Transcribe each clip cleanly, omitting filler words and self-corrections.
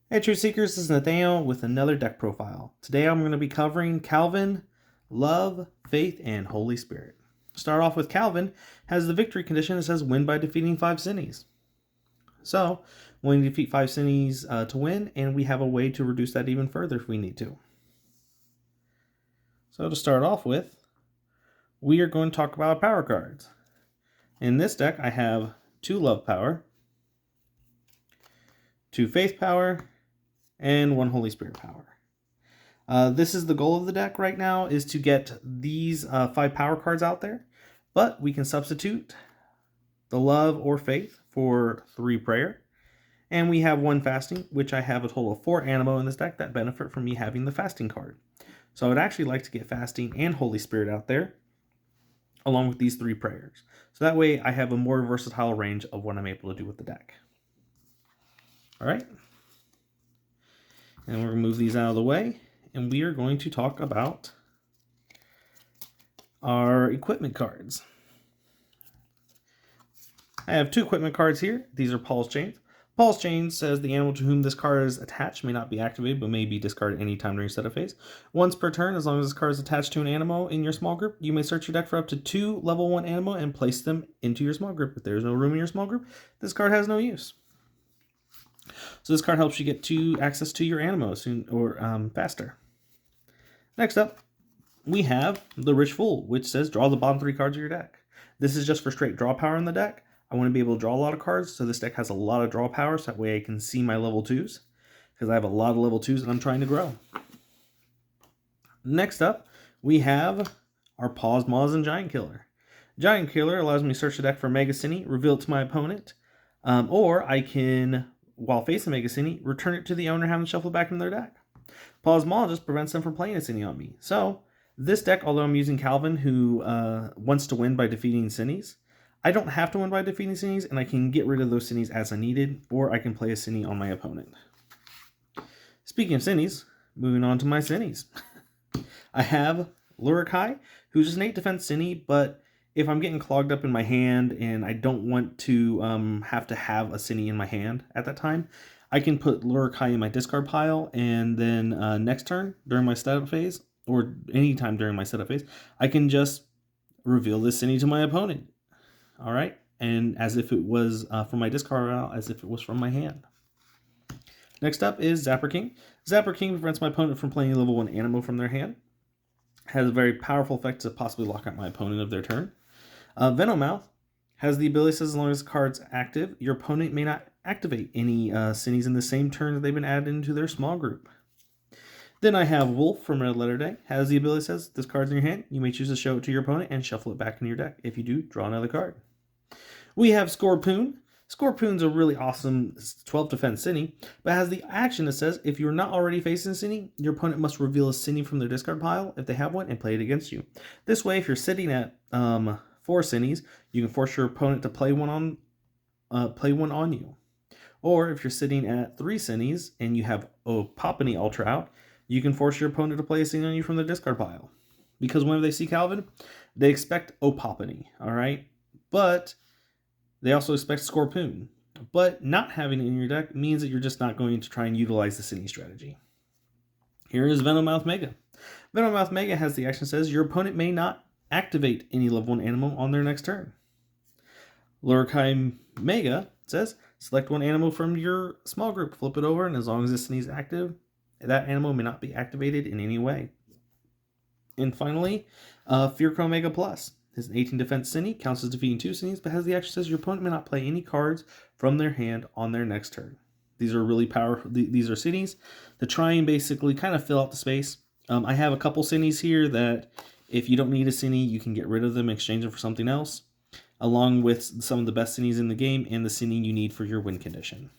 Hey Truth Seekers, this is Nathaniel with another deck profile. Today I'm going to be covering Calvin, Love, Faith, and Holy Spirit. Start off with Calvin, has the victory condition that says win by defeating 5 Sinnies. So, when you defeat 5 Sinnies to win, and we have a way to reduce that even further if we need to. So to start off with, we are going to talk about power cards. In this deck I have 2 Love Power, 2 Faith Power, and 1 Holy Spirit Power. This is the goal of the deck right now, is to get these 5 power cards out there, but we can substitute the Love or Faith for 3 Prayer, and we have 1 Fasting, which I have a total of 4 Animo in this deck that benefit from me having the Fasting card. So I would actually like to get Fasting and Holy Spirit out there, along with these 3 prayers. So that way I have a more versatile range of what I'm able to do with the deck. Alright. And we're going to move these out of the way, and we are going to talk about our equipment cards. I have 2 equipment cards here. These are Paul's Chains. Paul's Chains says the animal to whom this card is attached may not be activated, but may be discarded any time during setup phase. Once per turn, as long as this card is attached to an Animo in your small group, you may search your deck for up to 2 level 1 Animo and place them into your small group. If there's no room in your small group, this card has no use. So this card helps you get access to your Animo faster. Next up, we have the Rich Fool, which says draw the bottom 3 cards of your deck. This is just for straight draw power in the deck. I want to be able to draw a lot of cards, so this deck has a lot of draw power, so that way I can see my level 2s, because I have a lot of level 2s that I'm trying to grow. Next up, we have our Pause, Moz, and Giant Killer. Giant Killer allows me to search the deck for Mega Cine, reveal it to my opponent, or I can, while facing Mega Cine, return it to the owner, have them shuffle it back into their deck. Pause Maul just prevents them from playing a Cine on me. So, this deck, although I'm using Calvin, who wants to win by defeating Cines, I don't have to win by defeating Cines, and I can get rid of those Cines as I needed, or I can play a Cine on my opponent. Speaking of Cines, moving on to my Cines. I have Lurikai, who's just an 8 defense Cine, but if I'm getting clogged up in my hand and I don't want to have a Cine in my hand at that time, I can put Lurikai in my discard pile, and then next turn during my setup phase, or anytime during my setup phase, I can just reveal this Cine to my opponent. Alright, and as if it was from my discard pile, as if it was from my hand. Next up is Zapper King. Zapper King prevents my opponent from playing level 1 Animo from their hand. Has a very powerful effect to possibly lock out my opponent of their turn. Venommouth has the ability, says as long as the card's active, your opponent may not activate any Cines in the same turn that they've been added into their small group. Then I have Wolf from Red Letter Day. Has the ability, says this card's in your hand, you may choose to show it to your opponent and shuffle it back in your deck. If you do, draw another card. We have Scorpoon. Scorpoon's a really awesome 12 defense Cine, but has the action that says if you're not already facing a Cine, your opponent must reveal a Cine from their discard pile if they have one and play it against you. This way, if you're sitting at 4 Cines, you can force your opponent to play one on you. Or if you're sitting at 3 Cines and you have Opopany Ultra out, you can force your opponent to play a Cine on you from their discard pile. Because whenever they see Calvin, they expect Opopany, alright? But they also expect Scorpoon. But not having it in your deck means that you're just not going to try and utilize the Cine strategy. Here is Venommouth Mega. Venommouth Mega has the action that says your opponent may not activate any level 1 Animo on their next turn. Lurikai Mega says select 1 Animo from your small group, flip it over, and as long as this Cine is active, that Animo may not be activated in any way. And finally, Fearcrow Mega Plus. His 18 defense Cine counts as defeating 2 Cines, but has the action that says your opponent may not play any cards from their hand on their next turn. These are really powerful. These are Cines to try and basically kind of fill out the space. I have a couple Cines here that if you don't need a Cine, you can get rid of them and exchange them for something else, along with some of the best Cines in the game and the Cine you need for your win condition.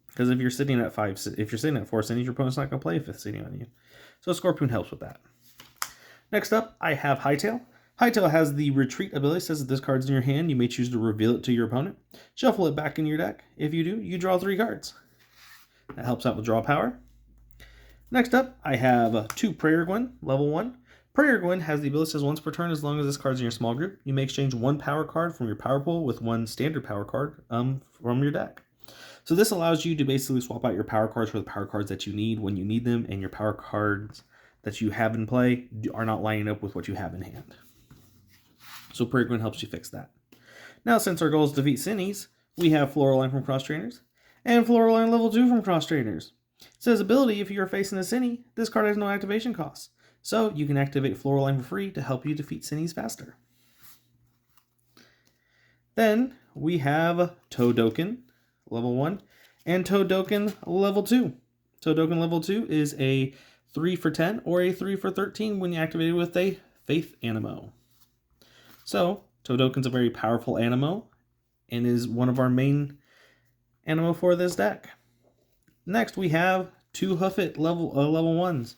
Because if you're sitting at 4 Cines, your opponent's not going to play a 5th Cine on you. So Scorpoon helps with that. Next up, I have Hightail. Hightail has the retreat ability, says that this card's in your hand, you may choose to reveal it to your opponent. Shuffle it back in your deck. If you do, you draw 3 cards. That helps out with draw power. Next up, I have 2 Prayer Gwen, level 1. Prayer Gwen has the ability, says once per turn, as long as this card's in your small group, you may exchange 1 power card from your power pool with 1 standard power card from your deck. So this allows you to basically swap out your power cards for the power cards that you need when you need them, and your power cards that you have in play are not lining up with what you have in hand. So Peregrine helps you fix that. Now, since our goal is to defeat Cinnies, we have Floraline from Cross Trainers and Floraline level 2 from Cross Trainers. It says ability, if you are facing a Cinny, this card has no activation costs. So you can activate Floraline for free to help you defeat Cinnies faster. Then we have Toadoken level 1 and Toadoken level 2. Toadoken level 2 is a 3 for 10 or a 3 for 13 when you activate it with a Faith Animo. So Toadoken's a very powerful Animo and is one of our main Animo for this deck. Next we have two Hoofit level 1s.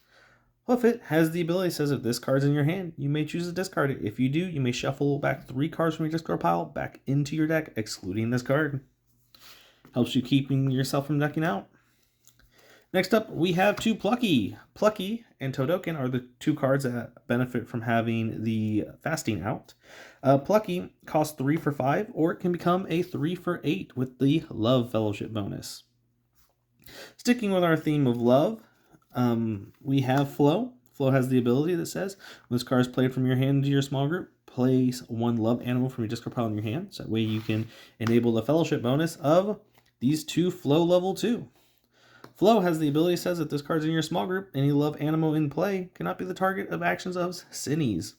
Hoofit has the ability that says if this card's in your hand, you may choose to discard it. If you do, you may shuffle back 3 cards from your discard pile back into your deck, excluding this card. Helps you keeping yourself from decking out. Next up, we have two Plucky. Plucky and Toadoken are the 2 cards that benefit from having the fasting out. Plucky costs 3 for 5, or it can become a 3 for 8 with the Love Fellowship bonus. Sticking with our theme of love, we have Flow. Flow has the ability that says, when this card is played from your hand into your small group, place 1 Love Animal from your discard pile in your hand. So that way you can enable the Fellowship bonus of these 2 Flow level 2. Flow has the ability that says if this card's in your small group, any Love Animo in play cannot be the target of actions of Cinnies.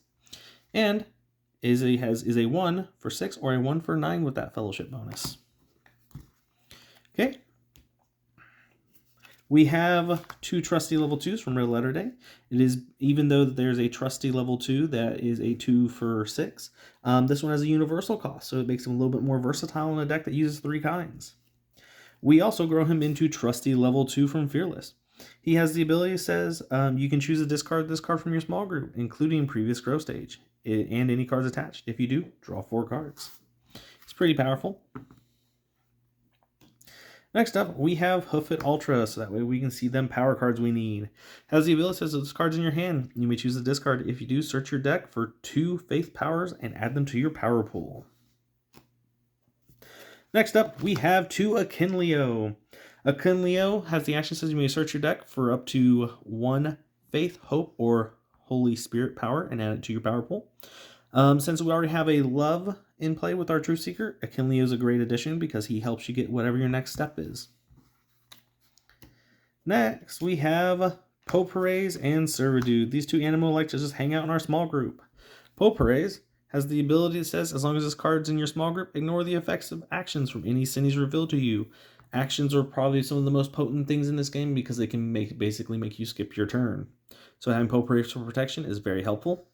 And is a 1 for 6 or a 1 for 9 with that Fellowship bonus. Okay. We have 2 Trusty level 2s from Red Letter Day. It is, even though there's a Trusty level 2 that is a 2 for 6, this one has a universal cost, so it makes him a little bit more versatile in a deck that uses 3 kinds. We also grow him into Trusty level 2 from Fearless. He has the ability that says you can choose to discard this card from your small group, including previous grow stage, and any cards attached. If you do, draw 4 cards. It's pretty powerful. Next up, we have Hoofit Ultra, so that way we can see them power cards we need. Has the ability that says if this card's in your hand, you may choose to discard. If you do, search your deck for 2 Faith powers and add them to your power pool. Next up, we have 2 Akinleo. Akinleo has the action says you may search your deck for up to 1 Faith, Hope, or Holy Spirit power and add it to your power pool. Since we already have a Love in play with our Truth Seeker, Akinleo is a great addition because he helps you get whatever your next step is. Next, we have Poperez and Servitude. These 2 Animo like to just hang out in our small group. Poperez has the ability that says, as long as this card's in your small group, ignore the effects of actions from any Cinnies revealed to you. Actions are probably some of the most potent things in this game because they can basically make you skip your turn. So having Poperez for protection is very helpful.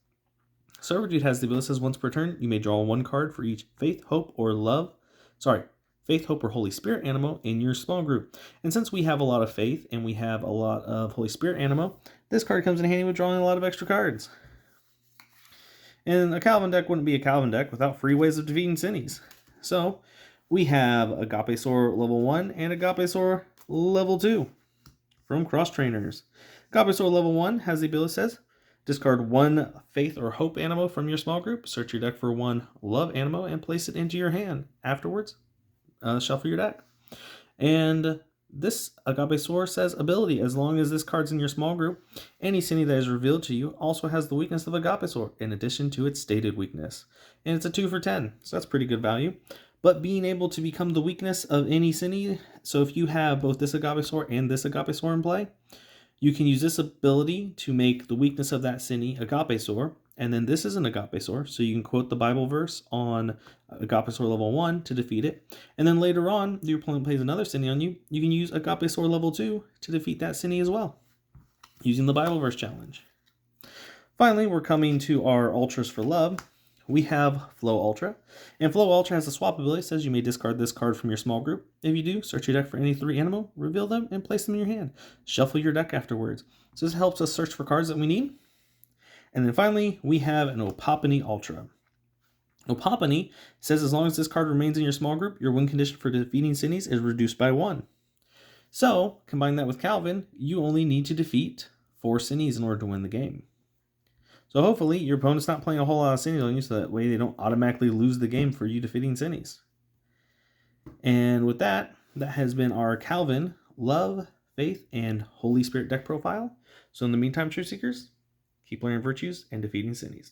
Servitude has the ability that says once per turn, you may draw 1 card for each Faith, Hope, or Faith, Hope, or Holy Spirit Animo in your small group. And since we have a lot of Faith and we have a lot of Holy Spirit Animo, this card comes in handy with drawing a lot of extra cards. And a Calvin deck wouldn't be a Calvin deck without free ways of defeating Cinnies. So we have Agapesaur level 1 and Agapesaur level 2 from Cross Trainers. Agapesaur level 1 has the ability that says, discard 1 Faith or Hope Animo from your small group, search your deck for 1 Love Animo, and place it into your hand. Afterwards, shuffle your deck. And this Agapesaur says ability, as long as this card's in your small group, any Cinny that is revealed to you also has the weakness of Agapesaur, in addition to its stated weakness. And it's a 2 for 10, so that's pretty good value. But being able to become the weakness of any Cinny, so if you have both this Agapesaur and this Agapesaur in play, you can use this ability to make the weakness of that Cinny Agapesaur, and then this is an Agapesaur, so you can quote the Bible verse on Agapesaur level 1 to defeat it. And then later on, your opponent plays another Cinny on you, you can use Agapesaur level 2 to defeat that Cinny as well, using the Bible verse challenge. Finally, we're coming to our Ultras for Love. We have Flow Ultra, and Flow Ultra has a swap ability that says you may discard this card from your small group. If you do, search your deck for any 3 Animo, reveal them, and place them in your hand. Shuffle your deck afterwards. So this helps us search for cards that we need. And then finally, we have an Opopany Ultra. Opopany says as long as this card remains in your small group, your win condition for defeating Cinnies is reduced by 1. So, combine that with Calvin, you only need to defeat 4 Cinnies in order to win the game. So hopefully your opponent's not playing a whole lot of Cinnies on you, so that way they don't automatically lose the game for you defeating Cinnies. And with that, that has been our Calvin, Love, Faith, and Holy Spirit deck profile. So in the meantime, Truth Seekers, keep learning virtues and defeating sinnies.